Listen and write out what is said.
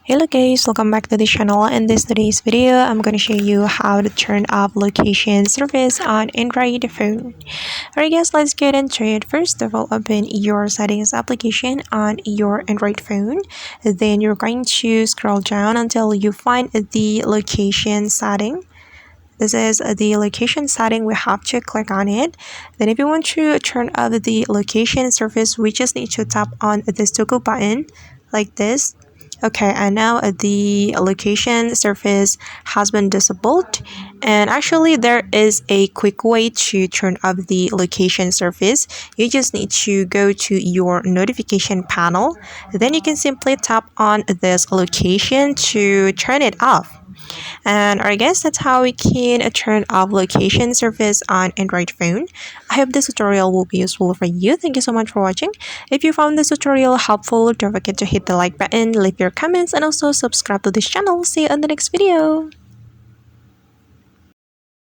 Hello guys, welcome back to the channel. In today's video, I'm going to show you how to turn off location service on Android phone. Alright guys, let's get into it. First of all, open your settings application on your Android phone. Then you're going to scroll down until you find the location setting. This is the location setting. We have to click on it. Then if you want to turn off the location service, we just need to tap on this toggle button like this. Okay, and now the location service has been disabled. And actually, there is a quick way to turn off the location service. You just need to go to your notification panel. Then you can simply tap on this location to turn it off. And I guess that's how we can turn off location service on Android phone. I hope this tutorial will be useful for you. Thank you so much for watching. If you found this tutorial helpful, don't forget to hit the like button, leave your comments, and also subscribe to this channel. See you on the next video.